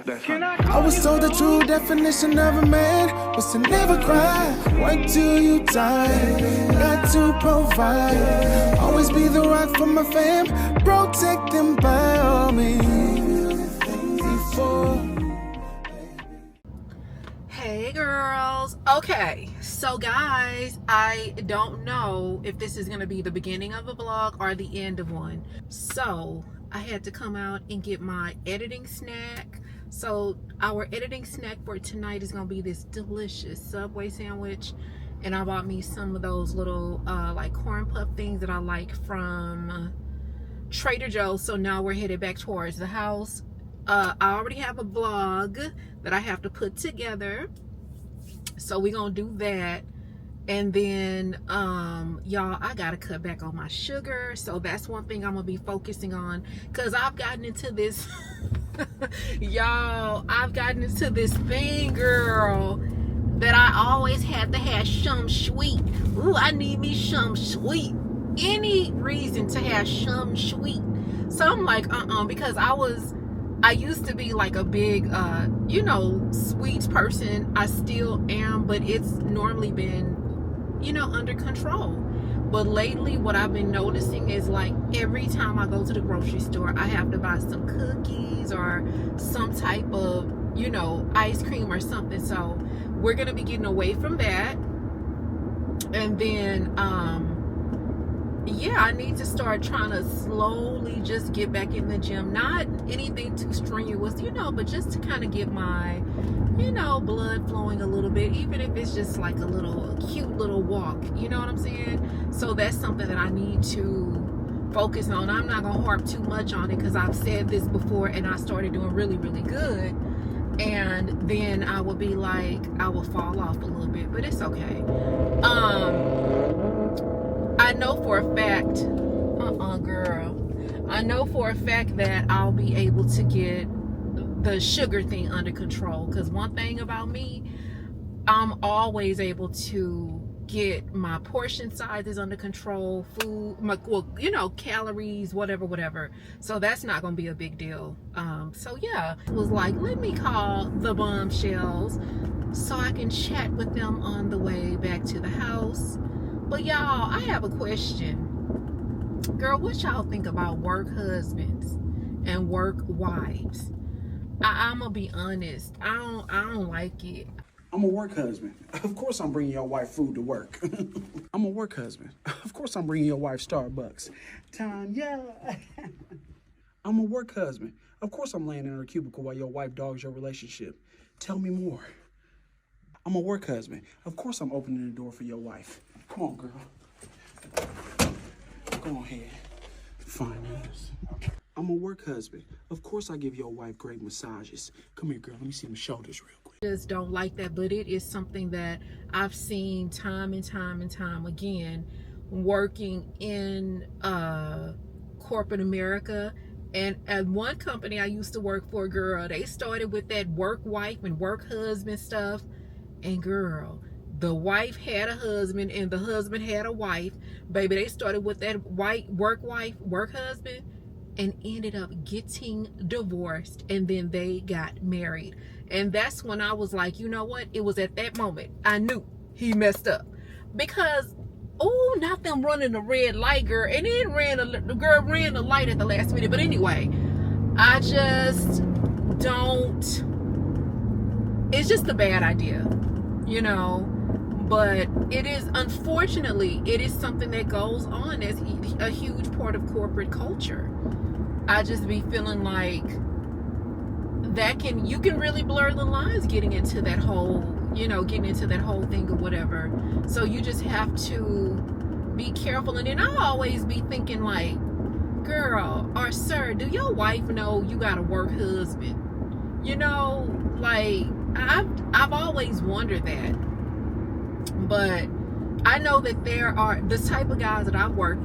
That's honey. I was told the true definition of a man was to never cry. Work till you die. Got to provide. Always be the rock for my fam. Protect them by all means. Hey girls. Okay, so guys, I don't know if this is going to be the beginning of a vlog or the end of one. So I had to come out and get my editing snack. So our editing snack for tonight is going to be this delicious Subway sandwich. And I bought me some of those little like corn puff things that I like from Trader Joe's. So now we're headed back towards the house. I already have a vlog that I have to put together. So we're going to do that. And then, y'all, I got to cut back on my sugar. So that's one thing I'm going to be focusing on. Because I've gotten into this, y'all, I've gotten into this thing, girl, that I always had to have some sweet. Ooh, I need me some sweet. Any reason to have some sweet. So I'm like, because I used to be like a big, you know, sweets person. I still am, but it's normally been, you know, under control. But lately what I've been noticing is like every time I go to the grocery store, I have to buy some cookies or some type of, you know, ice cream or something. So we're going to be getting away from that. And then, yeah, I need to start trying to slowly just get back in the gym. Not anything too strenuous, you know, but just to kind of get my, you know, blood flowing a little bit, even if it's just like a cute little walk, you know what I'm saying? So that's something that I need to focus on. I'm not gonna harp too much on it because I've said this before and I started doing really, really good, and then I will be like, I will fall off a little bit, but it's okay. I know for a fact, girl, I know for a fact that I'll be able to get the sugar thing under control. Because one thing about me, I'm always able to get my portion sizes under control, food, well, you know, calories, whatever. So that's not going to be a big deal. So yeah, it was like, let me call the bombshells so I can chat with them on the way back to the house. But y'all, I have a question. Girl, what y'all think about work husbands and work wives? I'm gonna be honest. I don't like it. I'm a work husband. Of course I'm bringing your wife food to work. I'm a work husband. Of course I'm bringing your wife Starbucks. Tanya. I'm a work husband. Of course I'm laying in her cubicle while your wife dogs your relationship. Tell me more. I'm a work husband. Of course I'm opening the door for your wife. Come on, girl. Go ahead. Fine. I'm a work husband. Of course I give your wife great massages. Come here, girl. Let me see my shoulders real quick. Just don't like that, but it is something that I've seen time and time again working in corporate America. And at one company I used to work for, girl, they started with that work wife and work husband stuff. And girl, the wife had a husband and the husband had a wife. Baby, they started with that work wife, work husband, and ended up getting divorced, and then they got married. And that's when I was like, you know what? It was at that moment I knew he messed up. Because, oh, not them running the red light, girl. And then the girl ran the light at the last minute. But anyway, I just don't, it's just a bad idea, you know. But it is, unfortunately, it is something that goes on as a huge part of corporate culture. I just be feeling like you can really blur the lines getting into that whole, you know, getting into that whole thing or whatever. So you just have to be careful. And then I'll always be thinking like, girl or sir, do your wife know you got a work husband? You know, like I've always wondered that. But I know that there are the type of guys that I've worked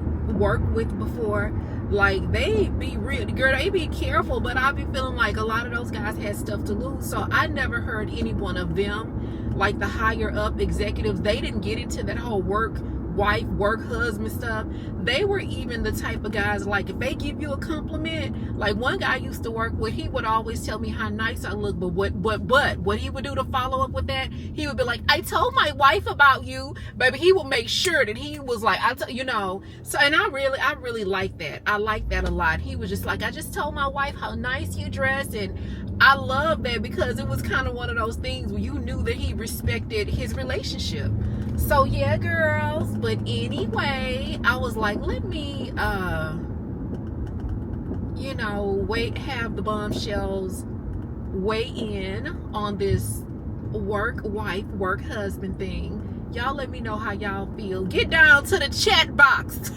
with before, like they be real, girl, they be careful, but I be feeling like a lot of those guys had stuff to lose. So I never heard any one of them, like the higher up executives, they didn't get into that whole work wife, work, husband stuff. They were even the type of guys, like if they give you a compliment, like one guy I used to work with, he would always tell me how nice I look, but what he would do to follow up with that, he would be like, I told my wife about you, baby. He would make sure that he was like, you know. So, and I really like that. I like that a lot. He was just like, I just told my wife how nice you dress, and I love that because it was kind of one of those things where you knew that he respected his relationship. So yeah, girls. But anyway, I was like, let me you know, have the bombshells weigh in on this work wife, work husband thing. Y'all let me know how y'all feel. Get down to the chat box.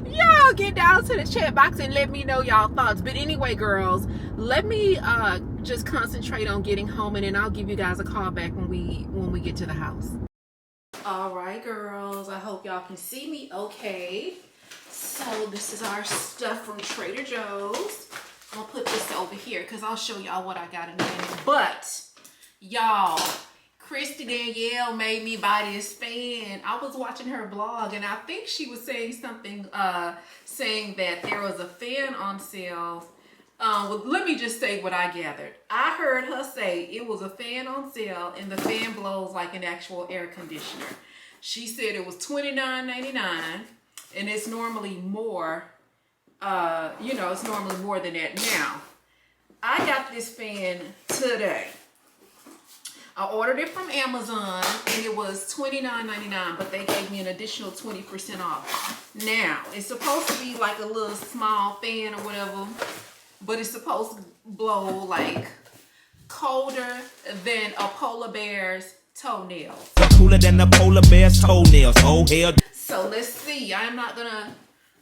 Y'all get down to the chat box and let me know y'all thoughts. But anyway, girls, let me just concentrate on getting home, and then I'll give you guys a call back when we get to the house. All right, girls, I hope y'all can see me okay. So this is our stuff from Trader Joe's. I'm gonna put this over here because I'll show y'all what I got in a minute. But y'all, Christy Danielle made me buy this fan. I was watching her blog, and I think she was saying something, saying that there was a fan on sale. Well, let me just say what I gathered. I heard her say it was a fan on sale, and the fan blows like an actual air conditioner. She said it was $29.99, and it's normally more. You know, it's normally more than that. Now, I got this fan today. I ordered it from Amazon, and it was $29.99, but they gave me an additional 20% off. Now, it's supposed to be like a little small fan or whatever, but it's supposed to blow like colder than a polar bear's toenails. Cooler than a polar bear's toenails. Oh, hell. So let's see. I'm not going to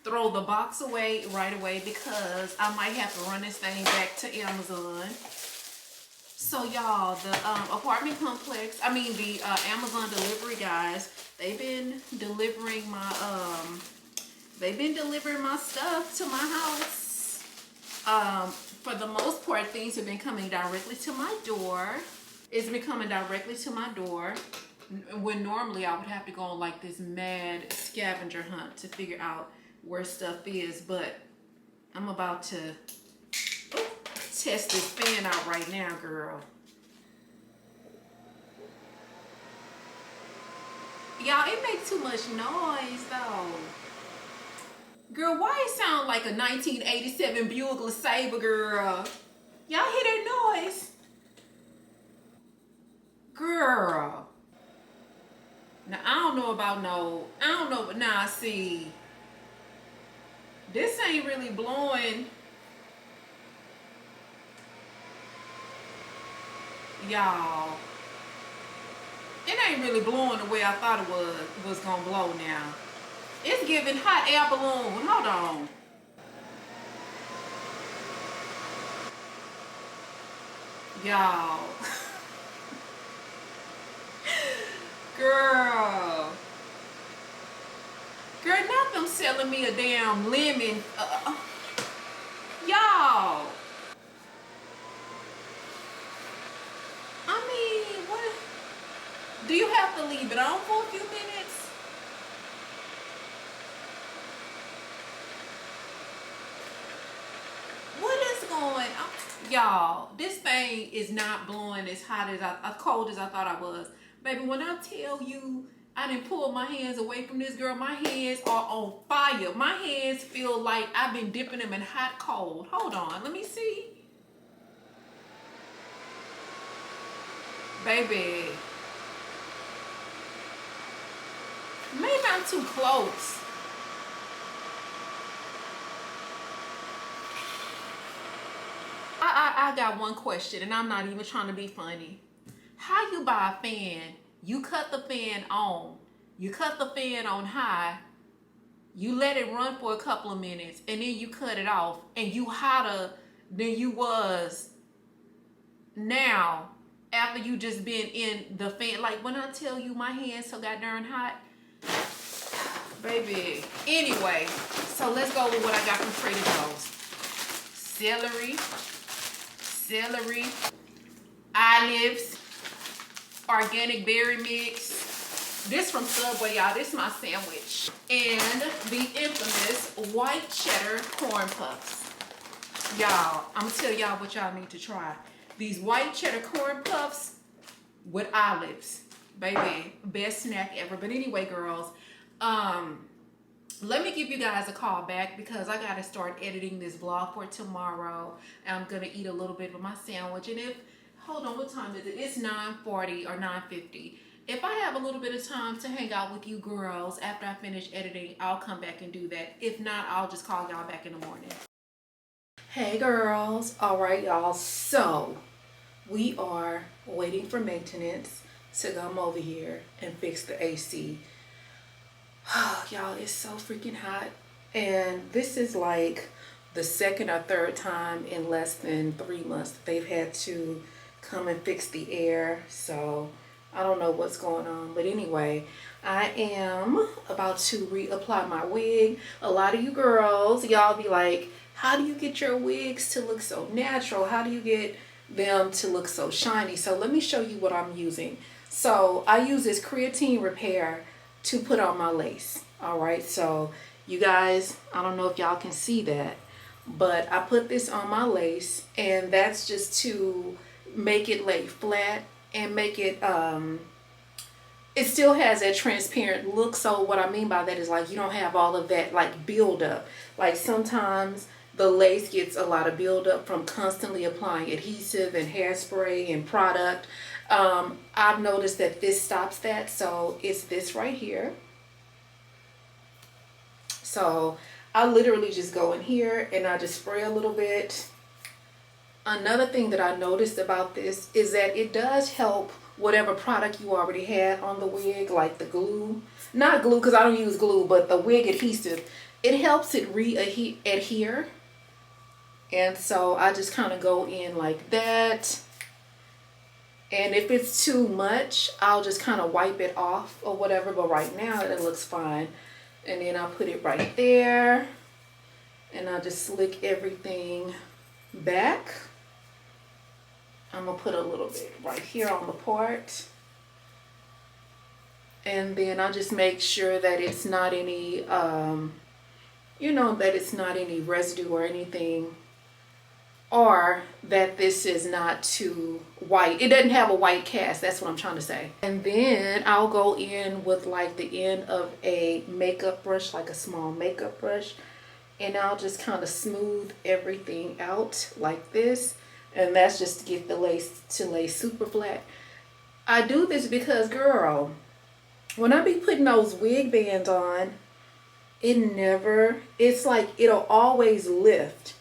throw the box away right away because I might have to run this thing back to Amazon. So y'all, the apartment complex, I mean the Amazon delivery guys, they've been delivering my stuff to my house. For the most part, things have been coming directly to my door. It's been coming directly to my door. When normally I would have to go on like this mad scavenger hunt to figure out where stuff is, but I'm about to test this fan out right now, girl. Y'all, it makes too much noise though. Girl, why it sound like a 1987 Buick LeSabre, girl? Y'all hear that noise? Girl. Now, I don't know, but now see, this ain't really blowing. Y'all, it ain't really blowing the way I thought it was gonna blow now. It's giving hot air balloon. Hold on. Y'all. Girl, not them selling me a damn lemon. Y'all. I mean, what? Do you have to leave it on for a few minutes? What is going on? Y'all, this thing is not blowing as hot as cold as I thought I was. Baby, when I tell you I didn't pull my hands away from this girl, my hands are on fire. My hands feel like I've been dipping them in hot cold. Hold on, let me see. Baby. Maybe I'm too close. I got one question, and I'm not even trying to be funny. How you buy a fan, you cut the fan on, you cut the fan on high, you let it run for a couple of minutes, and then you cut it off, and you hotter than you was now after you just been in the fan. Like when I tell you my hands so goddamn hot, baby. Anyway, so let's go with what I got from Trader Joe's. Celery, olives, organic berry mix, This from Subway, y'all. This is my sandwich. And the infamous white cheddar corn puffs. Y'all, I'm gonna tell y'all what y'all need to try. These white cheddar corn puffs with olives. Baby, best snack ever. But anyway, girls, let me give you guys a call back because I gotta start editing this vlog for tomorrow. I'm gonna eat a little bit of my sandwich. And if, hold on, what time is it? It's 9:40 or 9:50. If I have a little bit of time to hang out with you girls after I finish editing, I'll come back and do that. If not, I'll just call y'all back in the morning. Hey girls. All right, y'all. So we are waiting for maintenance to come over here and fix the AC. Y'all, it's so freaking hot. And this is like the second or third time in less than 3 months that they've had to come and fix the air. So I don't know what's going on. But anyway, I am about to reapply my wig. A lot of you girls, y'all be like, how do you get your wigs to look so natural? How do you get them to look so shiny? So let me show you what I'm using. So I use this creatine repair to put on my lace. All right, so you guys, I don't know if y'all can see that, but I put this on my lace, and that's just to make it lay flat and make it it still has that transparent look. So what I mean by that is like you don't have all of that like build up. Like sometimes the lace gets a lot of build up from constantly applying adhesive and hairspray and product. I've noticed that this stops that, so it's this right here. So I literally just go in here and I just spray a little bit. Another thing that I noticed about this is that it does help whatever product you already had on the wig, like the glue. Not glue, because I don't use glue, but the wig adhesive. It helps it adhere. And so I just kind of go in like that. And if it's too much, I'll just kind of wipe it off or whatever. But right now it looks fine. And then I'll put it right there. And I'll just slick everything back. I'm going to put a little bit right here on the part. And then I'll just make sure that it's not any, you know, that it's not any residue or anything. Or that this is not too white. It doesn't have a white cast. That's what I'm trying to say. And then I'll go in with like the end of a makeup brush, like a small makeup brush. And I'll just kind of smooth everything out like this. And that's just to get the lace to lay super flat. I do this because, girl, when I be putting those wig bands on, it's like it'll always lift.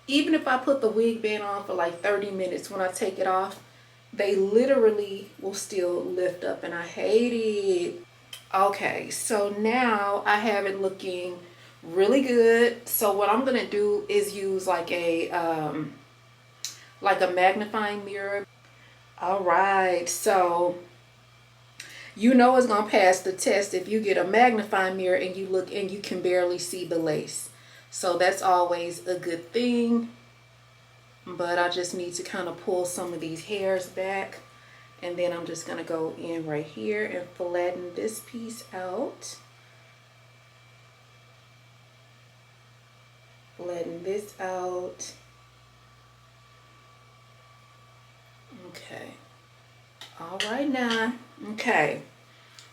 Even if I put the wig band on for like 30 minutes, when I take it off, they literally will still lift up, and I hate it. Okay, so now I have it looking really good. So what I'm gonna do is use like a magnifying mirror. All right, so you know it's gonna pass the test if you get a magnifying mirror and you look and you can barely see the lace. So that's always a good thing. But I just need to kind of pull some of these hairs back. And then I'm just going to go in right here and flatten this piece out. Flatten this out. Okay. All right now. Okay.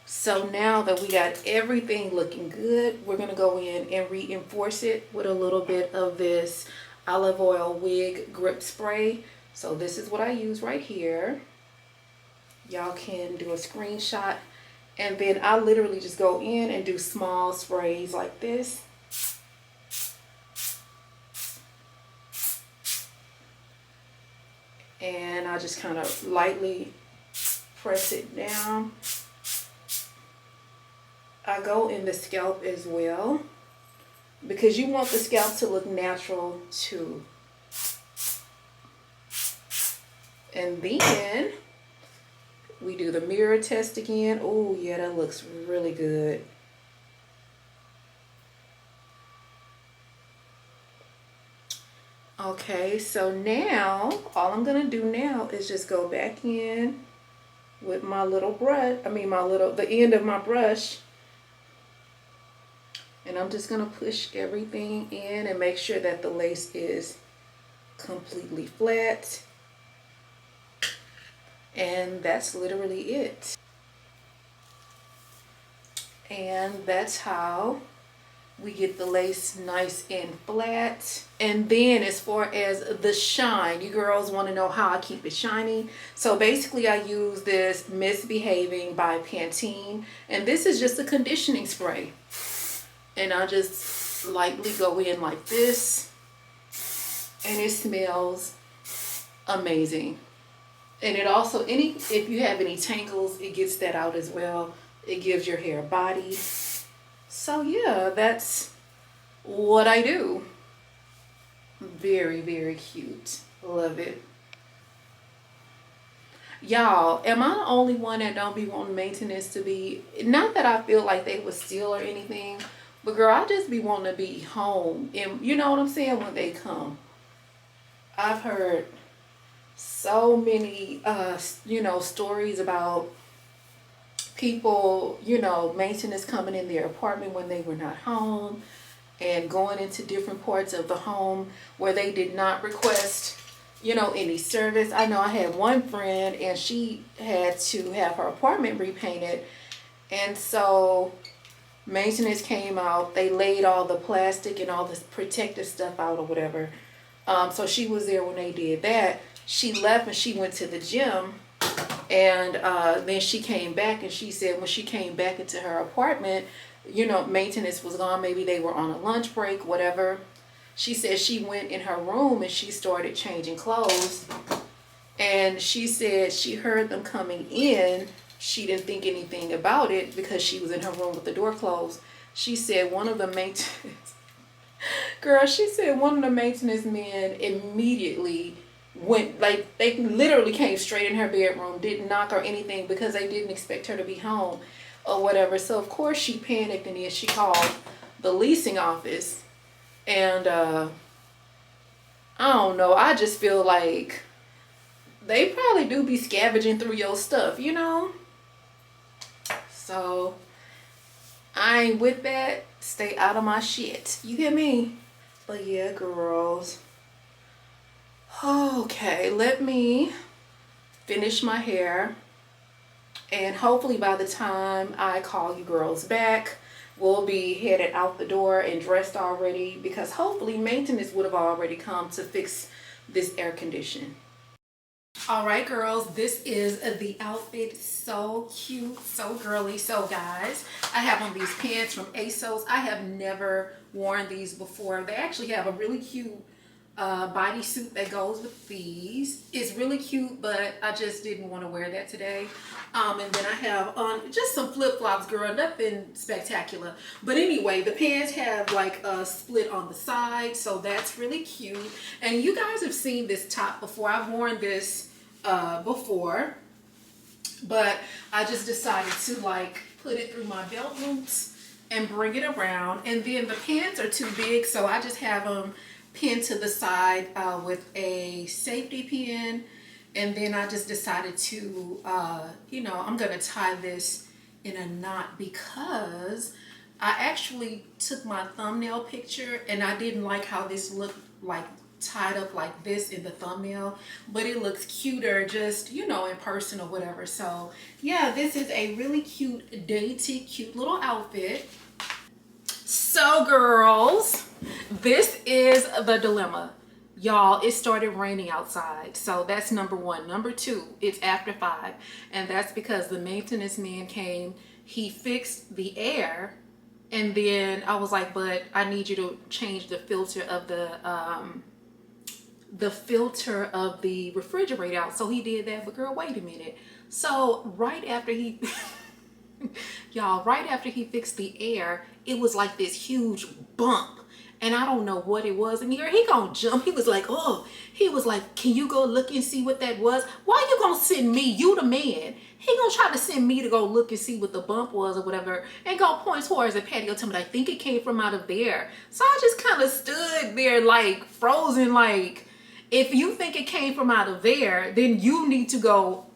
So now that we got everything looking good, we're going to go in and reinforce it with a little bit of this olive oil wig grip spray. So this is what I use right here. Y'all can do a screenshot. And then I literally just go in and do small sprays like this. And I just kind of lightly press it down. I go in the scalp as well, because you want the scalp to look natural too. And then we do the mirror test again. Oh yeah, that looks really good. Okay, so now all I'm gonna do now is just go back in with my little brush. The end of my brush. And I'm just gonna push everything in and make sure that the lace is completely flat. And that's literally it. And that's how we get the lace nice and flat. And then as far as the shine, you girls want to know how I keep it shiny. So basically I use this Misbehaving by Pantene, and this is just a conditioning spray. And I just lightly go in like this, and it smells amazing. And it also, if you have any tangles, it gets that out as well. It gives your hair body. So yeah, that's what I do. Very, very cute. Love it. Y'all, am I the only one that don't be wanting maintenance to be, not that I feel like they would steal or anything, but girl, I just be wanting to be home. And you know what I'm saying, when they come. I've heard so many, stories about people, maintenance coming in their apartment when they were not home and going into different parts of the home where they did not request, any service. I know I had one friend and she had to have her apartment repainted. And so maintenance came out, they laid all the plastic and all this protective stuff out or whatever. So she was there when they did that. She left and she went to the gym, and then she came back, and she said when she came back into her apartment, maintenance was gone. Maybe they were on a lunch break, whatever. She said she went in her room and she started changing clothes, and she said she heard them coming in. She didn't think anything about it because she was in her room with the door closed. She said one of the maintenance men immediately went, like, they literally came straight in her bedroom, didn't knock or anything because they didn't expect her to be home or whatever. So of course she panicked, and then she called the leasing office. And I don't know, I just feel like they probably do be scavenging through your stuff, So I ain't with that. Stay out of my shit. You get me? But yeah, girls. Okay, let me finish my hair. And hopefully by the time I call you girls back, we'll be headed out the door and dressed already, because hopefully maintenance would have already come to fix this air condition. All right, girls, this is the outfit. So cute, so girly. So guys, I have on these pants from ASOS. I have never worn these before. They actually have a really cute bodysuit that goes with these. It's really cute, but I just didn't want to wear that today. And then I have on just some flip-flops, girl, nothing spectacular. But anyway, the pants have like a split on the side, so that's really cute. And you guys have seen this top before. I've worn this before, but I just decided to like put it through my belt loops and bring it around. And then the pants are too big, so I just have them pinned to the side with a safety pin. And then I just decided to, I'm gonna tie this in a knot because I actually took my thumbnail picture and I didn't like how this looked like tied up like this in the thumbnail, but it looks cuter just, in person or whatever. So yeah, this is a really cute, dainty, cute little outfit. So girls, this is the dilemma. Y'all, it started raining outside, so that's number one. Number two, it's after 5, and that's because the maintenance man came. He fixed the air, and then I was like, but I need you to change the filter of the refrigerator out. So he did that, but girl, wait a minute. So right after he y'all, right after he fixed the air, it was like this huge bump. And I don't know what it was. And here he gonna jump. He was like, can you go look and see what that was? Why you gonna send me? You the man. He gonna try to send me to go look and see what the bump was or whatever, and go point towards the patio. Tell me, I think it came from out of there. So I just kind of stood there like frozen. Like, if you think it came from out of there, then you need to go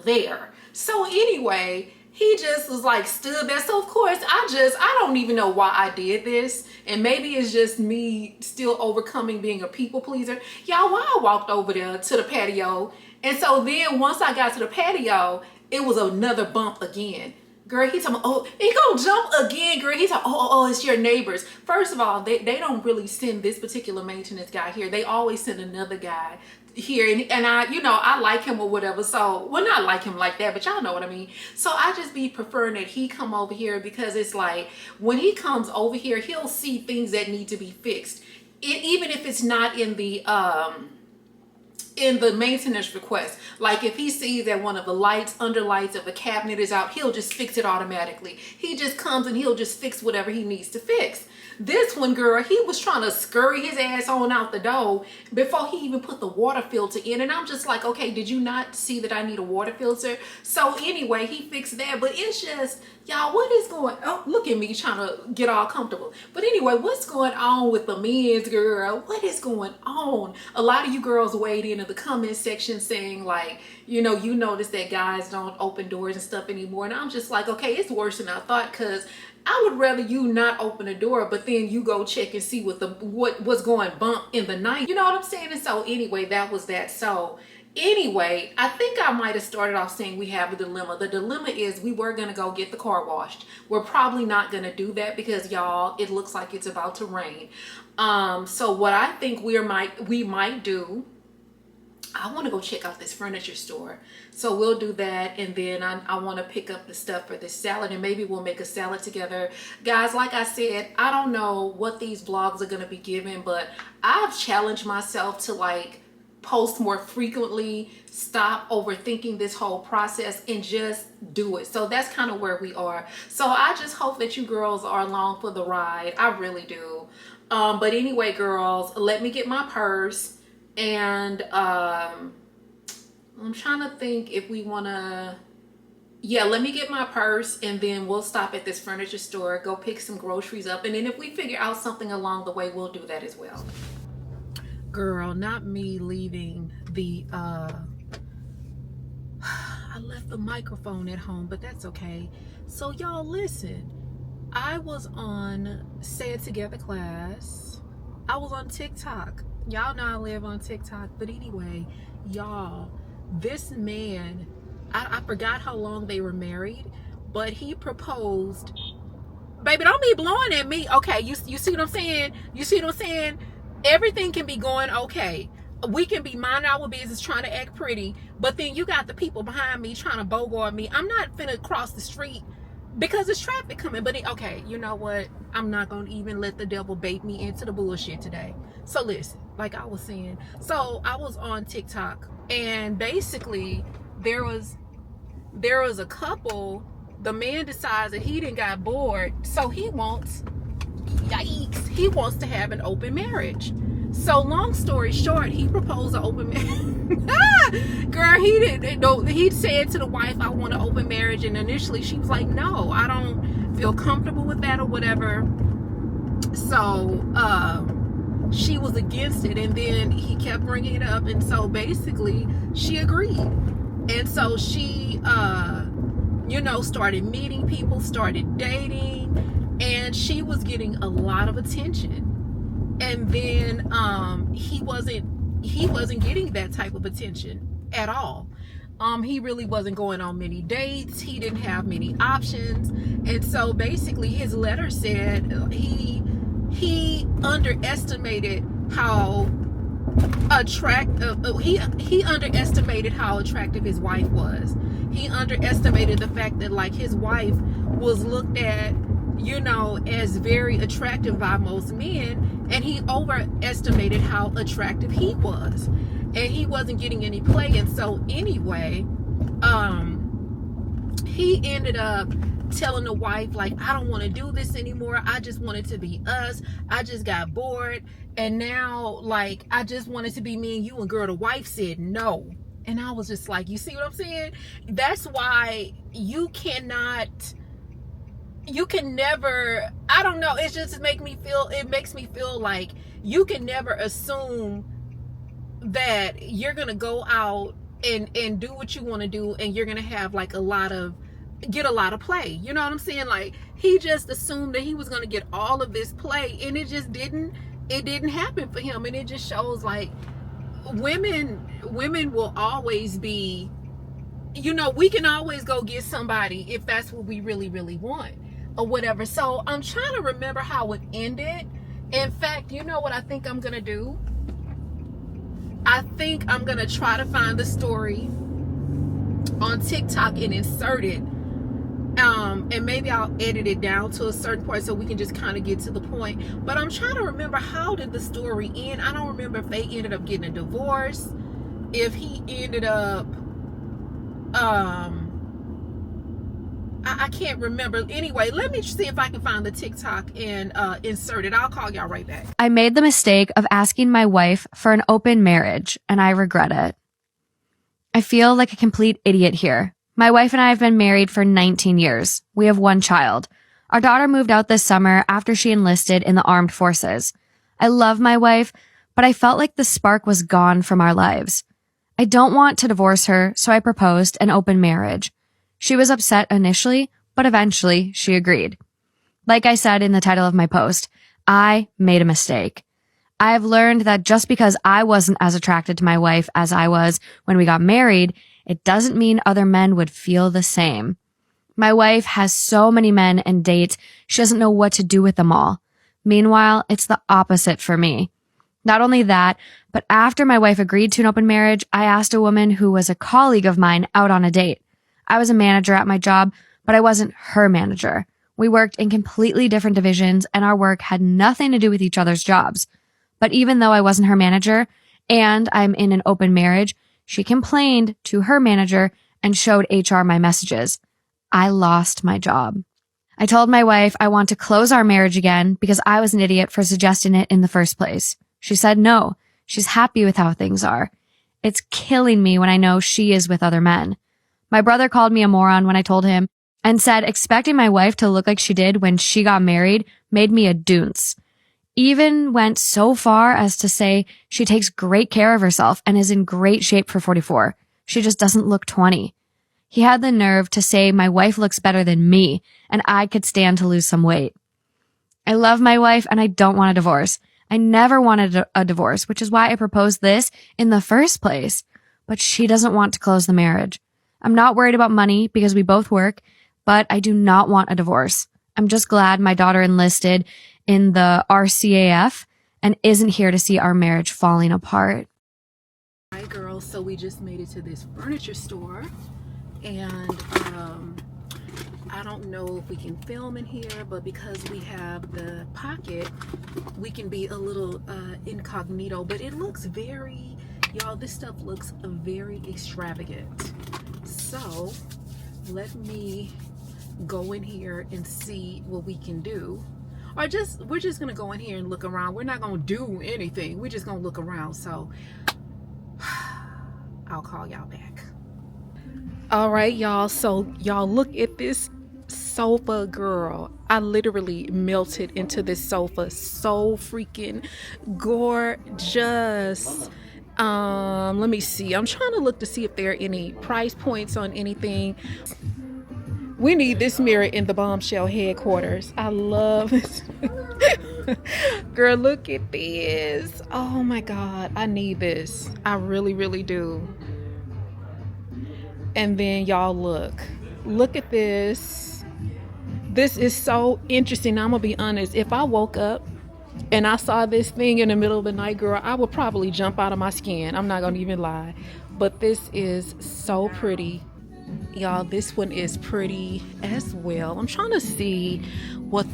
there. So anyway, he just was like stood there. So of course I don't even know why I did this. And maybe it's just me still overcoming being a people pleaser. Y'all, why I walked over there to the patio. And so then once I got to the patio, it was another bump again. Girl, he talking, oh, he gonna jump again, girl. He talking, oh, it's your neighbors. First of all, they don't really send this particular maintenance guy here. They always send another guy here, and I, you know, I like him or whatever. So, well, not like him like that, but y'all know what I mean. So I just be preferring that he come over here, because it's like when he comes over here, he'll see things that need to be fixed, even if it's not in the maintenance request. Like if he sees that one of the underlights of the cabinet is out, he'll just fix it automatically. He just comes and he'll just fix whatever he needs to fix. This one, girl, he was trying to scurry his ass on out the door before he even put the water filter in. And I'm just like, okay, did you not see that I need a water filter? So anyway, he fixed that. But it's just, y'all, what is going on? Oh, look at me trying to get all comfortable. But anyway, what's going on with the men's, girl? What is going on? A lot of you girls weighed in the comment section saying like, you know, you notice that guys don't open doors and stuff anymore. And I'm just like, okay, it's worse than I thought, because I would rather you not open a door, but then you go check and see what's going bump in the night. You know what I'm saying? And so anyway, that was that. So anyway, I think I might have started off saying we have a dilemma. The dilemma is we were going to go get the car washed. We're probably not going to do that because, y'all, it looks like it's about to rain. So what I think we might do, I want to go check out this furniture store. So we'll do that, and then I want to pick up the stuff for this salad, and maybe we'll make a salad together. Guys, like I said, I don't know what these vlogs are going to be given, but I've challenged myself to like post more frequently, stop overthinking this whole process, and just do it. So that's kind of where we are. So I just hope that you girls are along for the ride. I really do. But anyway, girls, let me get my purse. And I'm trying to think if we want to, yeah, let me get my purse, and then we'll stop at this furniture store, go pick some groceries up, and then if we figure out something along the way, we'll do that as well. Girl, not me leaving the I left the microphone at home, but that's okay. So y'all listen, I was on Say It Together class. I was on TikTok. Y'all know I live on TikTok. But anyway, y'all, this man, I forgot how long they were married, but he proposed. Baby, don't be blowing at me. Okay, you see what I'm saying? You see what I'm saying? Everything can be going okay. We can be minding our business, trying to act pretty, but then you got the people behind me trying to bogart me. I'm not finna cross the street because there's traffic coming. But okay, you know what? I'm not gonna even let the devil bait me into the bullshit today. So listen, like I was saying, so I was on TikTok, and basically there was a couple. The man decides that he done got bored, so he wants, yikes, he wants to have an open marriage. So long story short, he proposed an open marriage. Girl, he said to the wife, I want an open marriage, and initially she was like, no, I don't feel comfortable with that or whatever. So she was against it, and then he kept bringing it up, and so basically she agreed. And so she started meeting people, started dating, and she was getting a lot of attention. And then he wasn't getting that type of attention at all. He really wasn't going on many dates. He didn't have many options. And so basically his letter said he underestimated how he underestimated how attractive his wife was. He underestimated the fact that like his wife was looked at, as very attractive by most men, and he overestimated how attractive he was, and he wasn't getting any play. And so anyway, he ended up telling the wife, like, I don't want to do this anymore. I just want it to be us. I just got bored, and now like I just want it to be me and you. And girl, the wife said no. And I was just like, you see what I'm saying? That's why you can never, I don't know, it makes me feel like you can never assume that you're gonna go out and do what you want to do, and you're gonna have like get a lot of play. You know what I'm saying? Like, he just assumed that he was gonna get all of this play, and it just didn't happen for him. And it just shows like women will always be, you know, we can always go get somebody if that's what we really, really want or whatever. So I'm trying to remember how it ended. In fact, you know what I think I'm gonna do? I think I'm gonna try to find the story on TikTok and insert it. And maybe I'll edit it down to a certain point so we can just kind of get to the point. But I'm trying to remember, how did the story end? I don't remember if they ended up getting a divorce, if he ended up I can't remember. Anyway, let me see if I can find the TikTok and insert it. I'll call y'all right back. I made the mistake of asking my wife for an open marriage, and I regret it. I feel like a complete idiot here. My wife and I have been married for 19 years. We have one child. Our daughter moved out this summer after she enlisted in the armed forces. I love my wife, but I felt like the spark was gone from our lives. I don't want to divorce her, so I proposed an open marriage. She was upset initially, but eventually she agreed. Like I said in the title of my post, I made a mistake. I have learned that just because I wasn't as attracted to my wife as I was when we got married, it doesn't mean other men would feel the same. My wife has so many men and dates, she doesn't know what to do with them all. Meanwhile, it's the opposite for me. Not only that, but after my wife agreed to an open marriage, I asked a woman who was a colleague of mine out on a date. I was a manager at my job, but I wasn't her manager. We worked in completely different divisions, and our work had nothing to do with each other's jobs. But even though I wasn't her manager and I'm in an open marriage, she complained to her manager and showed HR my messages. I lost my job. I told my wife I want to close our marriage again because I was an idiot for suggesting it in the first place. She said no. She's happy with how things are. It's killing me when I know she is with other men. My brother called me a moron when I told him and said expecting my wife to look like she did when she got married made me a dunce. Even went so far as to say she takes great care of herself and is in great shape for 44. She just doesn't look 20. He had the nerve to say my wife looks better than me and I could stand to lose some weight. I love my wife and I don't want a divorce. I never wanted a divorce, which is why I proposed this in the first place. But she doesn't want to close the marriage. I'm not worried about money because we both work, but I do not want a divorce. I'm just glad my daughter enlisted in the RCAF and isn't here to see our marriage falling apart. Hi girls, so we just made it to this furniture store, and I don't know if we can film in here, but because we have the pocket, we can be a little incognito, but it looks very, y'all, this stuff looks very extravagant. So let me go in here and see what we can do. Or we're just gonna go in here and look around. We're not gonna do anything. We're just gonna look around. So I'll call y'all back. All right, y'all. So y'all look at this sofa, girl. I literally melted into this sofa. So freaking gorgeous. Let me see. I'm trying to look to see if there are any price points on anything. We need this mirror in the bombshell headquarters. I love this. Girl, look at this. Oh my God, I need this. I really, really do. And then y'all look at this. This is so interesting. I'm gonna be honest. If I woke up and I saw this thing in the middle of the night, girl, I would probably jump out of my skin. I'm not gonna even lie. But this is so pretty. Y'all, this one is pretty as well. I'm trying to see what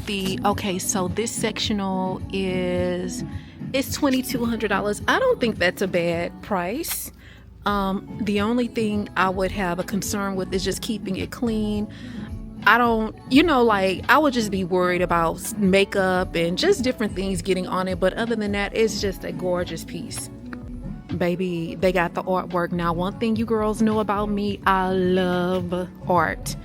okay, so this sectional is $2,200. I don't think that's a bad price. The only thing I would have a concern with is just keeping it clean. I don't, I would just be worried about makeup and just different things getting on it. But other than that, it's just a gorgeous piece. Baby, they got the artwork. Now, one thing you girls know about me, I love art.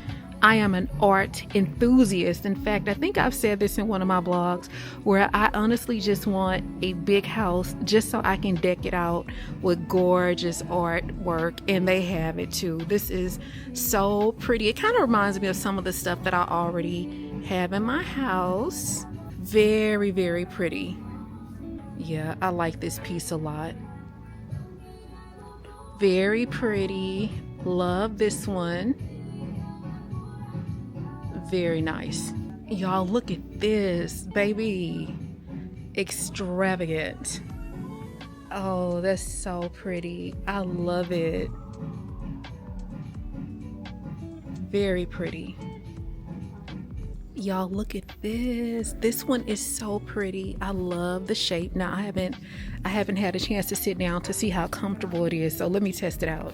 I am an art enthusiast. In fact, I think I've said this in one of my blogs, where I honestly just want a big house just so I can deck it out with gorgeous artwork, and they have it too. This is so pretty. It kind of reminds me of some of the stuff that I already have in my house. Very, very pretty. Yeah, I like this piece a lot. Very pretty. Love this one. Very nice. Y'all, look at this, baby. Extravagant. Oh, that's so pretty. I love it. Very pretty. Y'all, look at this. This one is so pretty. I love the shape. Now, I haven't had a chance to sit down to see how comfortable it is, so let me test it out.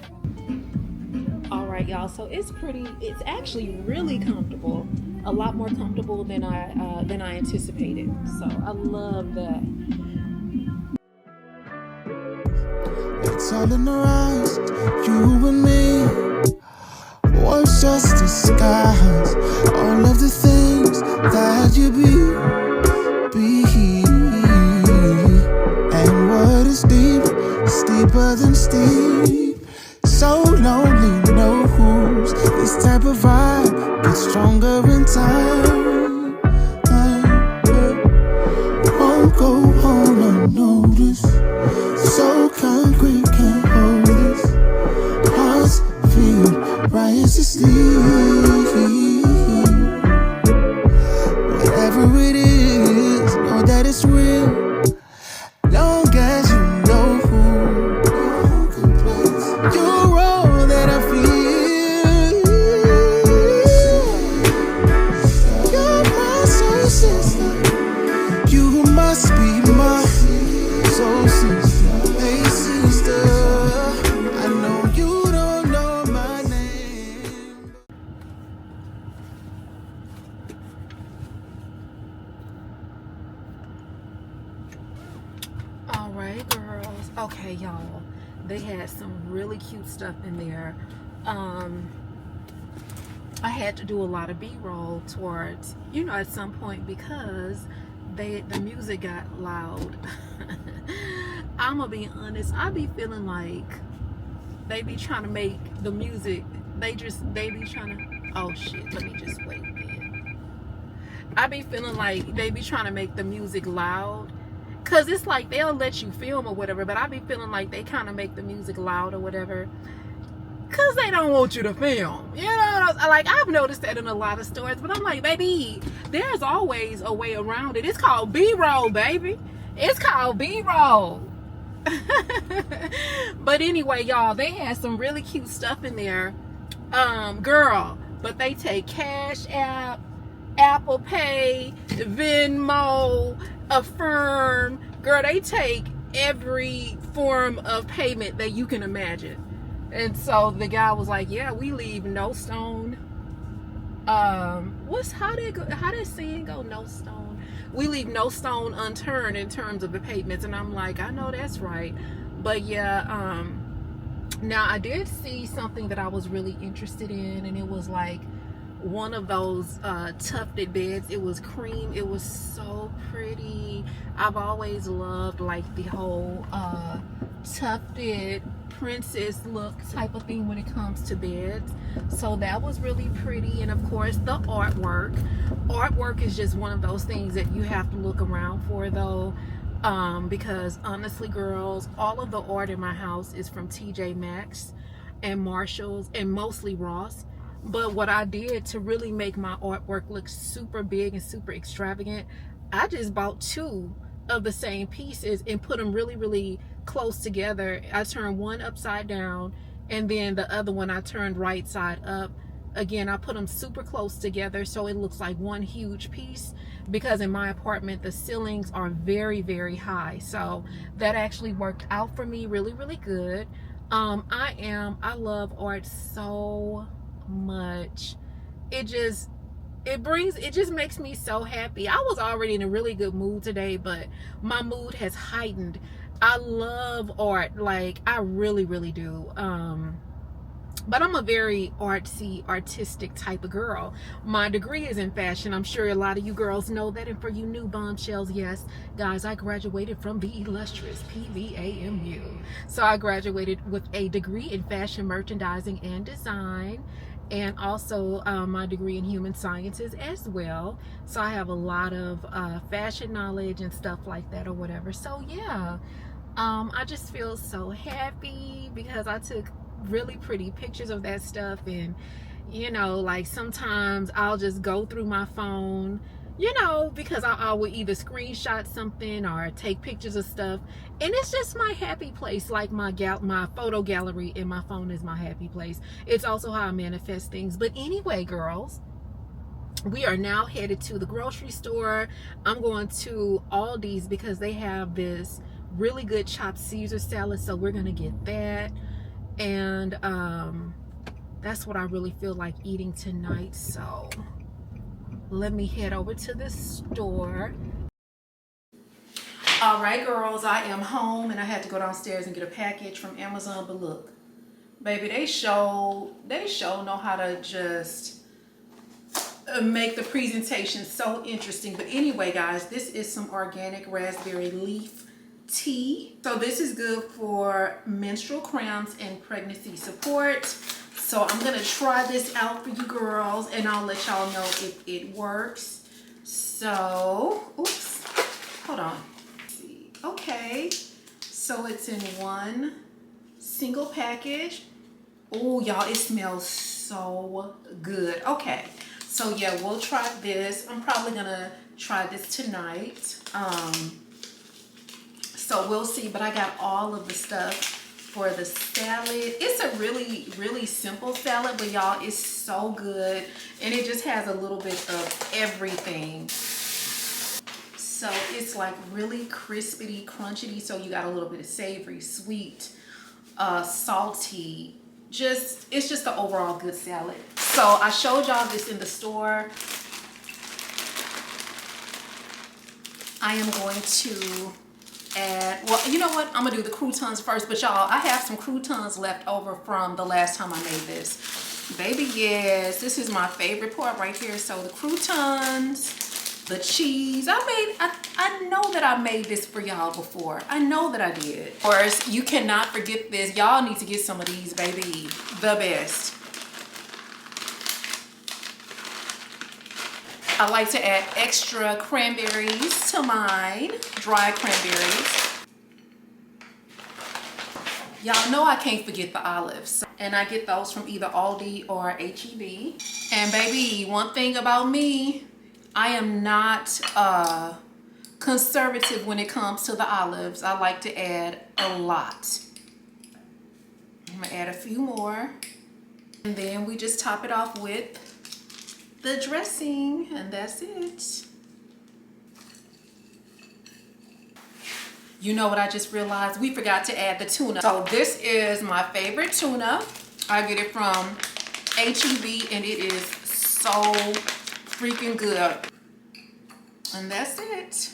All right, y'all, so it's pretty. It's actually really comfortable. A lot more comfortable than I anticipated. So I love that. It's all in our eyes, you and me. Was just disguise. All of the things that you be. And what is deep is deeper than steep. So lonely, no who's. This type of vibe gets stronger in time. Won't go home unnoticed. So concrete, can't hold this. Hearts feel right as asleep. Whatever it is, know that it's real. Long as you know who complains. You're all that I feel. You're my soul sister. You must be my soul sister. Hey sister, I know you don't know my name. All right, girls. Okay, y'all. They had some really cute stuff in there. I had to do a lot of B-roll towards, at some point, because the music got loud. I'm gonna be honest, I be feeling like they be trying to make the music, they be trying to, oh shit, let me just wait then. I be feeling like they be trying to make the music loud, cause it's like they'll let you film or whatever, but I be feeling like they kind of make the music loud or whatever, cause they don't want you to film. Like I've noticed that in a lot of stores, but I'm like, baby, there's always a way around it. It's called B-roll, baby. It's called B-roll. But anyway, y'all, they had some really cute stuff in there, girl. But they take Cash App, Apple Pay, Venmo, Affirm. Girl, they take every form of payment that you can imagine. And so the guy was like, yeah, we leave no stone. How did saying go? No stone. We leave no stone unturned in terms of the payments. And I'm like, I know that's right. But yeah, now I did see something that I was really interested in, and it was like one of those tufted beds. It was cream. It was so pretty. I've always loved like the whole tufted princess look type of thing when it comes to beds. So that was really pretty. And of course the artwork is just one of those things that you have to look around for though, because honestly, girls, all of the art in my house is from TJ Maxx and Marshalls and mostly Ross. But what I did to really make my artwork look super big and super extravagant, I just bought two of the same pieces and put them really, really close together. I turned one upside down, and then the other one I turned right side up. Again, I put them super close together so it looks like one huge piece, because in my apartment the ceilings are very, very high. So that actually worked out for me really, really good. I love art so much. It just makes me so happy. I was already in a really good mood today, but my mood has heightened. I love art, like I really, really do. But I'm a very artsy, artistic type of girl. My degree is in fashion. I'm sure a lot of you girls know that. And for you new bombshells, yes, guys, I graduated from the illustrious PVAMU. So I graduated with a degree in fashion merchandising and design, and also my degree in human sciences as well. So I have a lot of fashion knowledge and stuff like that or whatever. So yeah, I just feel so happy because I took really pretty pictures of that stuff. And you know, like sometimes I'll just go through my phone, you know, because I will either screenshot something or take pictures of stuff, and it's just my happy place. Like my photo gallery in my phone is my happy place. It's also how I manifest things. But anyway, girls, we are now headed to the grocery store. I'm going to Aldi's because they have this really good chopped Caesar salad, so we're gonna get that. And that's what I really feel like eating tonight. So let me head over to the store. All right, girls, I am home and I had to go downstairs and get a package from Amazon. But look, baby, they show know how to just make the presentation so interesting. But anyway, guys, this is some organic raspberry leaf tea. So this is good for menstrual cramps and pregnancy support. So I'm gonna try this out for you girls and I'll let y'all know if it works. So, oops, hold on. Let's see. Okay, so it's in one single package. Oh, y'all, it smells so good. Okay, so yeah, we'll try this. I'm probably gonna try this tonight. So we'll see, but I got all of the stuff for the salad. It's a really, really simple salad, but y'all, it's so good. And it just has a little bit of everything. So it's like really crispity, crunchy. So you got a little bit of savory, sweet, salty. It's just the overall good salad. So I showed y'all this in the store. I am going to add, well, you know what? I'm gonna do the croutons first, but y'all, I have some croutons left over from the last time I made this. Baby, yes, this is my favorite part right here. So the croutons, the cheese, I know that I made this for y'all before. I know that I did. Of course, you cannot forget this. Y'all need to get some of these, baby. The best. I like to add extra cranberries to mine, dry cranberries. Y'all know I can't forget the olives. And I get those from either Aldi or HEB. And baby, one thing about me, I am not conservative when it comes to the olives. I like to add a lot. I'm gonna add a few more. And then we just top it off with the dressing, and that's it. You know what I just realized? We forgot to add the tuna. So this is my favorite tuna. I get it from HEB and it is so freaking good. And that's it.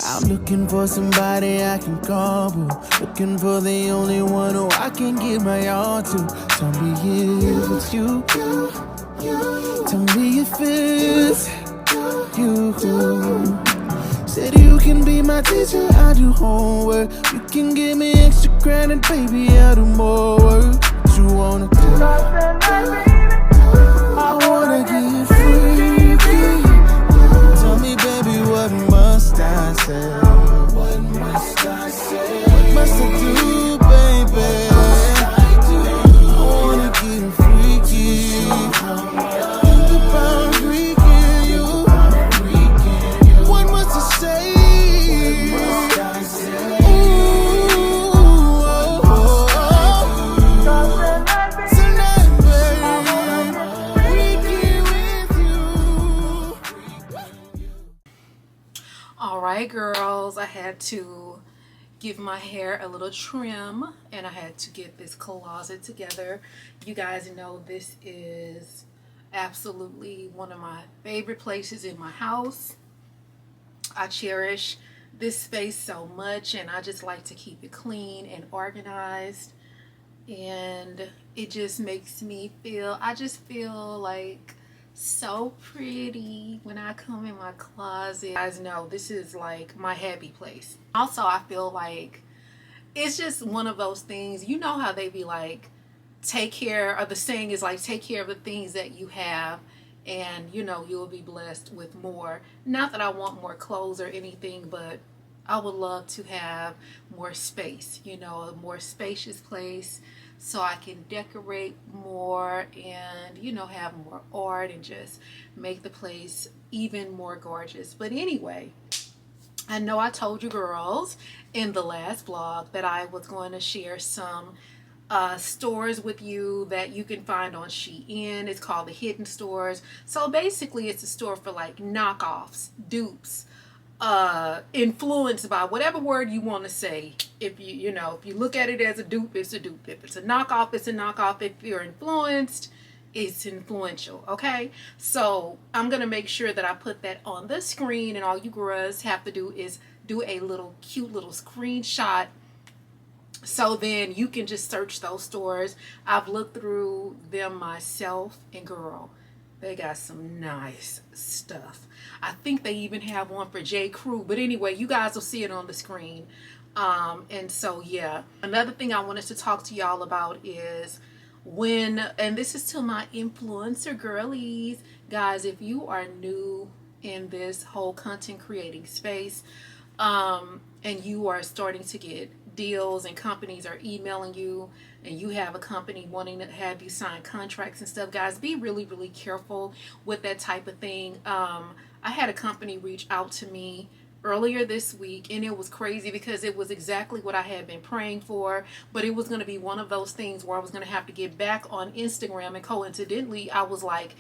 I'm looking for somebody I can call, boo. Looking for the only one who I can give my all to. Tell me if it's you. Tell me if it's you. Said you can be my teacher, I do homework. You can give me extra credit, baby, I do more work. What you wanna do? I wanna get freaky. Tell me, baby, what must I say? What must I say? What must I do, baby? I wanna get freaky. Think about freaking you. What must I say? Ooh, oh, oh, oh. Tonight, baby, freaky with you. All right, girls, I had to give my hair a little trim and I had to get this closet together. You guys know this is absolutely one of my favorite places in my house. I cherish this space so much, and I just like to keep it clean and organized, and it just makes me feel, I just feel like so pretty when I come in my closet. You guys know this is like my happy place. Also, I feel like it's just one of those things, you know how they be like, take care, or the saying is like, take care of the things that you have, and you know, you'll be blessed with more. Not that I want more clothes or anything, but I would love to have more space, you know, a more spacious place, so I can decorate more and, you know, have more art and just make the place even more gorgeous. But anyway, I know I told you girls in the last vlog that I was going to share some stores with you that you can find on Shein. It's called the Hidden Stores. So basically it's a store for like knockoffs, dupes, influenced by whatever word you want to say. If you know, if you look at it as a dupe, it's a dupe. If it's a knockoff, it's a knockoff. If you're influenced, it's influential. Okay, so I'm gonna make sure that I put that on the screen, and all you girls have to do is do a little cute little screenshot, so then you can just search those stores. I've looked through them myself, and girl, they got some nice stuff. I think they even have one for J. Crew, but anyway, you guys will see it on the screen. And so yeah, another thing I wanted to talk to y'all about is when, and this is to my influencer girlies, guys, if you are new in this whole content creating space, and you are starting to get deals and companies are emailing you, and you have a company wanting to have you sign contracts and stuff, guys, be really, really careful with that type of thing. I had a company reach out to me earlier this week, and it was crazy because it was exactly what I had been praying for, but it was going to be one of those things where I was going to have to get back on Instagram, and coincidentally I was like,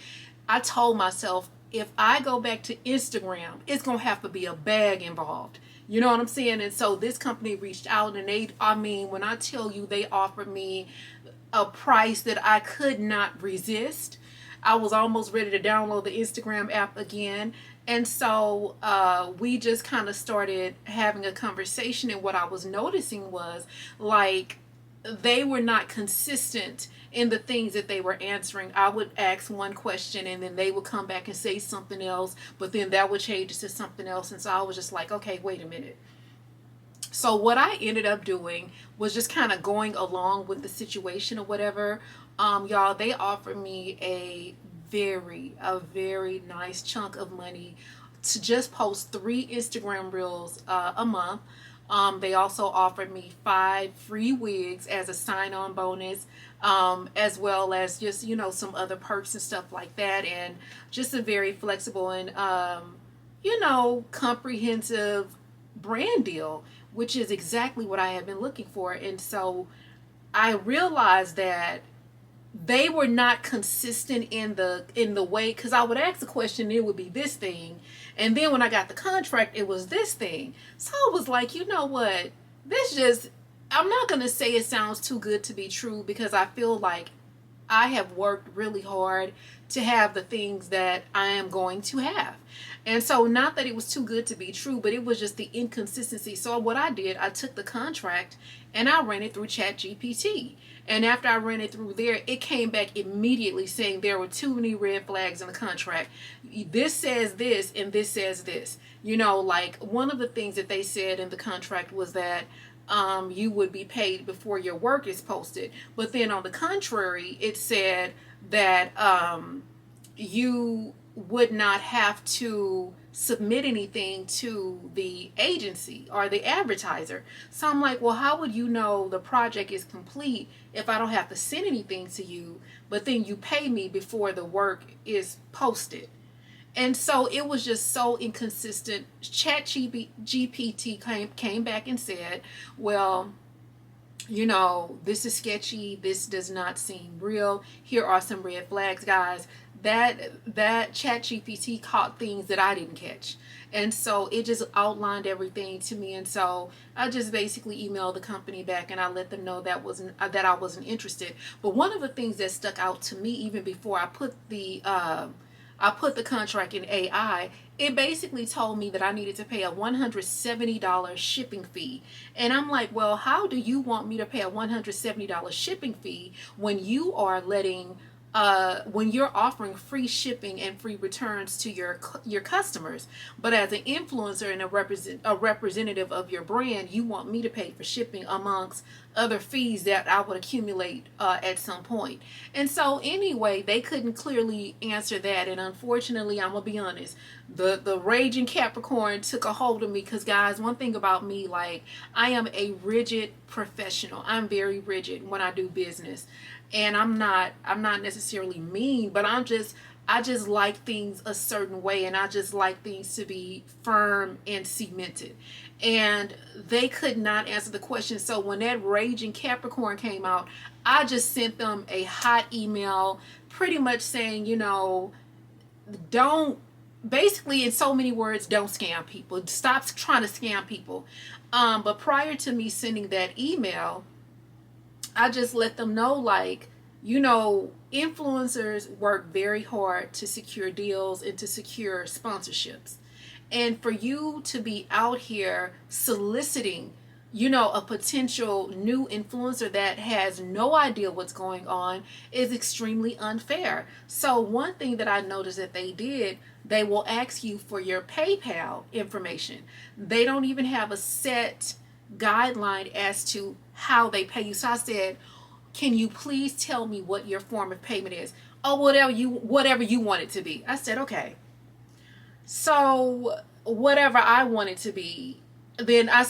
I told myself, if I go back to Instagram, it's going to have to be a bag involved. You know what I'm saying? And so this company reached out, and they, I mean, when I tell you, they offered me a price that I could not resist. I was almost ready to download the Instagram app again. And so we just kind of started having a conversation, and what I was noticing was like they were not consistent in the things that they were answering. I would ask one question and then they would come back and say something else, but then that would change to something else. And so I was just like, okay, wait a minute. So what I ended up doing was just kind of going along with the situation or whatever. Y'all, they offered me a very nice chunk of money to just post 3 Instagram reels a month. They also offered me 5 free wigs as a sign-on bonus, as well as just, you know, some other perks and stuff like that, and just a very flexible and, you know, comprehensive brand deal, which is exactly what I have been looking for. And so I realized that they were not consistent in the way, because I would ask a question, it would be this thing, and then when I got the contract, it was this thing. So I was like, you know what, this just, I'm not gonna say it sounds too good to be true, because I feel like I have worked really hard to have the things that I am going to have. And so not that it was too good to be true, but it was just the inconsistency. So what I did, I took the contract and I ran it through ChatGPT. And after I ran it through there, it came back immediately saying there were too many red flags in the contract. This says this and this says this. You know, like one of the things that they said in the contract was that you would be paid before your work is posted. But then on the contrary, it said that you would not have to submit anything to the agency or the advertiser. So I'm like, well, how would you know the project is complete if I don't have to send anything to you, but then you pay me before the work is posted? And so it was just so inconsistent. ChatGPT came back and said, well, you know, this is sketchy. This does not seem real. Here are some red flags, guys. That ChatGPT caught things that I didn't catch. And so it just outlined everything to me. And so I just basically emailed the company back and I let them know that I wasn't interested. But one of the things that stuck out to me, even before I put the I put the contract in AI, it basically told me that I needed to pay a $170 shipping fee. And I'm like, well, how do you want me to pay a $170 shipping fee when you are when you're offering free shipping and free returns to your customers, but as an influencer and a representative of your brand, you want me to pay for shipping amongst other fees that I would accumulate at some point. And so anyway, they couldn't clearly answer that, and unfortunately, I'm gonna be honest, the raging Capricorn took a hold of me, because guys, one thing about me, like, I am a rigid professional. I'm very rigid when I do business. And I'm not necessarily mean, but I just like things a certain way, and I just like things to be firm and cemented. And they could not answer the question. So when that raging Capricorn came out, I just sent them a hot email pretty much saying, you know, basically in so many words, don't scam people. Stop trying to scam people. But prior to me sending that email, I just let them know, like, you know, influencers work very hard to secure deals and to secure sponsorships. And for you to be out here soliciting, you know, a potential new influencer that has no idea what's going on is extremely unfair. So one thing that I noticed that they did, they will ask you for your PayPal information. They don't even have a set guideline as to how they pay you. So I said, can you please tell me what your form of payment is? Oh, whatever you want it to be. I said, okay. So whatever I want it to be, then I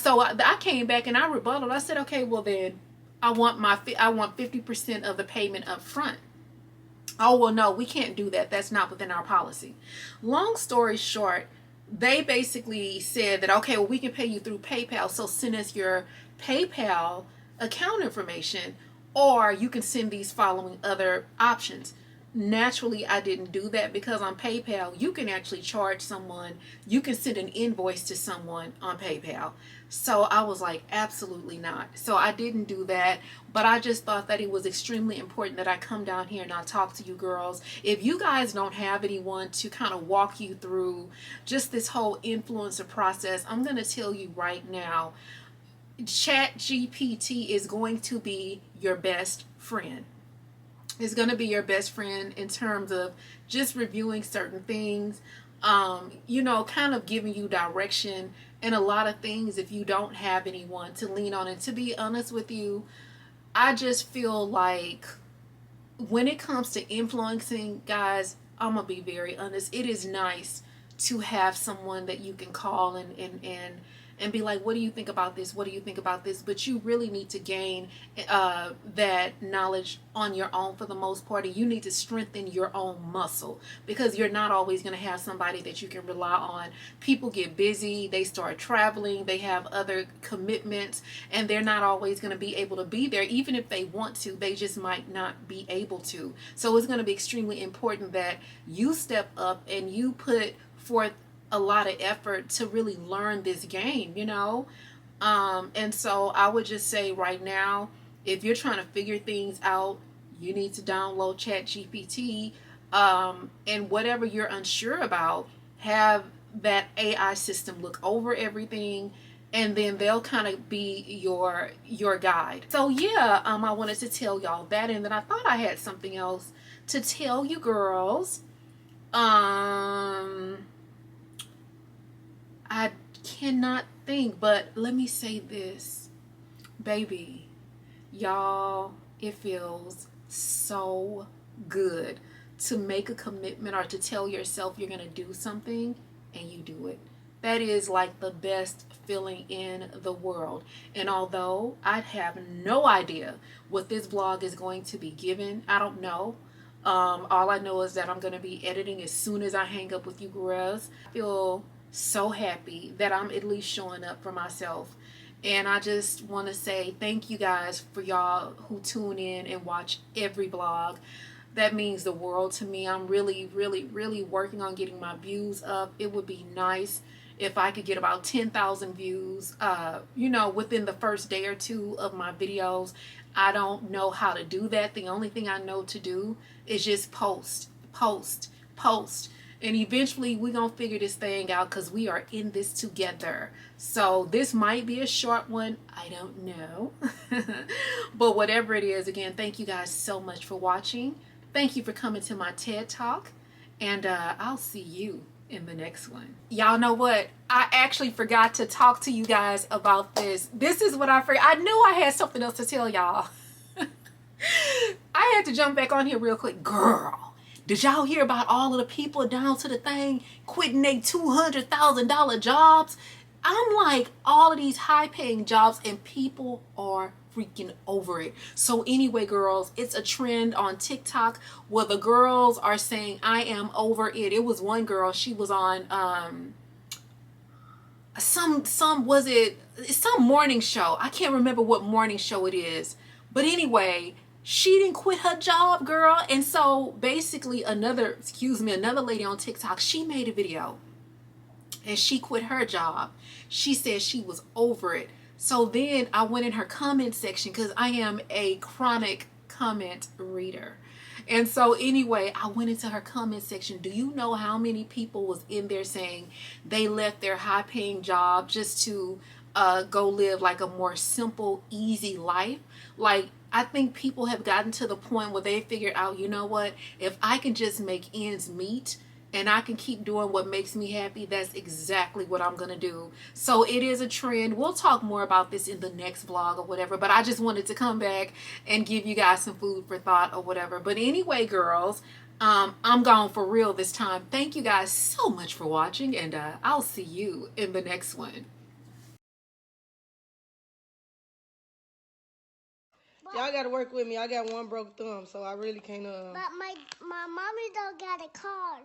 came back and I rebutted. I said, okay, well then I want 50% of the payment up front. Oh, well, no, we can't do that. That's not within our policy. Long story short, they basically said that, okay, well, we can pay you through PayPal, so send us your PayPal account information, or you can send these following other options. Naturally, I didn't do that, because on PayPal, you can actually charge someone, you can send an invoice to someone on PayPal. So I was like, absolutely not. So I didn't do that, but I just thought that it was extremely important that I come down here and I talk to you girls. If you guys don't have anyone to kind of walk you through just this whole influencer process, I'm going to tell you right now, ChatGPT is going to be your best friend. It's going to be your best friend in terms of just reviewing certain things, you know, kind of giving you direction and a lot of things if you don't have anyone to lean on. And to be honest with you, I just feel like when it comes to influencing, guys, I'm going to be very honest. It is nice to have someone that you can call and be like, what do you think about this? What do you think about this? But you really need to gain that knowledge on your own for the most part. And you need to strengthen your own muscle, because you're not always going to have somebody that you can rely on. People get busy, they start traveling, they have other commitments, and they're not always going to be able to be there. Even if they want to, they just might not be able to. So it's going to be extremely important that you step up and you put forth a lot of effort to really learn this game, you know. And so I would just say right now, if you're trying to figure things out, you need to download ChatGPT, and whatever you're unsure about, have that AI system look over everything, and then they'll kind of be your guide. So yeah, I wanted to tell y'all that, and then I thought I had something else to tell you girls. I cannot think, but let me say this, baby, y'all, it feels so good to make a commitment or to tell yourself you're going to do something and you do it. That is like the best feeling in the world. And although I have no idea what this vlog is going to be given, I don't know. All I know is that I'm going to be editing as soon as I hang up with you girls. I feel so happy that I'm at least showing up for myself. And I just want to say thank you guys for y'all who tune in and watch every vlog. That means the world to me. I'm really working on getting my views up. It would be nice if I could get about 10,000 views, you know, within the first day or two of my videos. I don't know how to do that. The only thing I know to do is just post. And eventually we're gonna figure this thing out because we are in this together. So this might be a short one, I don't know. But whatever it is, again, thank you guys so much for watching. Thank you for coming to my TED Talk. And I'll see you in the next one. Y'all know what? I actually forgot to talk to you guys about this. This is what I forgot. I knew I had something else to tell y'all. I had to jump back on here real quick. Girl, did y'all hear about all of the people down to the thing quitting their $200,000 jobs? I'm like, all of these high-paying jobs, and people are freaking over it. So anyway, girls, it's a trend on TikTok where the girls are saying, I am over it. It was one girl, she was on some morning show. I can't remember what morning show it is. But anyway, she didn't quit her job, girl. And so basically another lady on TikTok, she made a video and she quit her job. She said she was over it. So then I went in her comment section because I am a chronic comment reader. And so anyway, I went into her comment section. Do you know how many people was in there saying they left their high paying job just to go live like a more simple, easy life? Like, I think people have gotten to the point where they figured out, you know what, if I can just make ends meet and I can keep doing what makes me happy, that's exactly what I'm gonna do. So it is a trend. We'll talk more about this in the next vlog or whatever, but I just wanted to come back and give you guys some food for thought or whatever. But anyway, girls, I'm gone for real this time. Thank you guys so much for watching, and I'll see you in the next one. Y'all gotta work with me. I got one broke thumb, so I really can't. But my mommy don't got a car.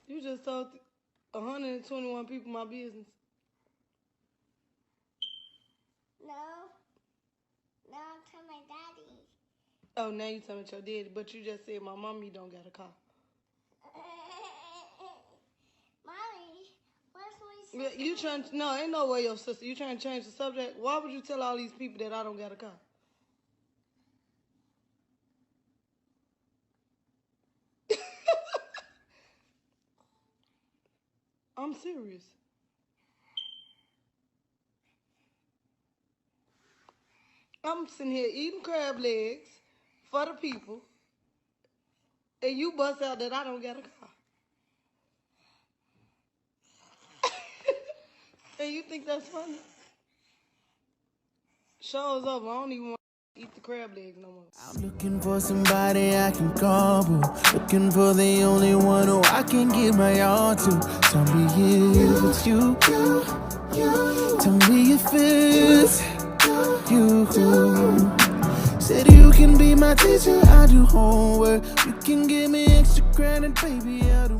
You just told 121 people my business. No. Now I'm telling my daddy. Oh, now you telling your daddy, but you just said my mommy don't got a car. Mommy, what's my Yeah, sister? you trying? No, ain't no way your sister. You trying to change the subject? Why would you tell all these people that I don't got a car? I'm serious. I'm sitting here eating crab legs for the people, and you bust out that I don't got a car. And you think that's funny? Show's over. I don't even want to eat the crab legs no more. I'm looking for somebody I can call, boo. Looking for the only one who I can give my all to. Tell me if it's you. Tell me if it's you. Said you can be my teacher, I do homework. You can give me extra credit, baby, I do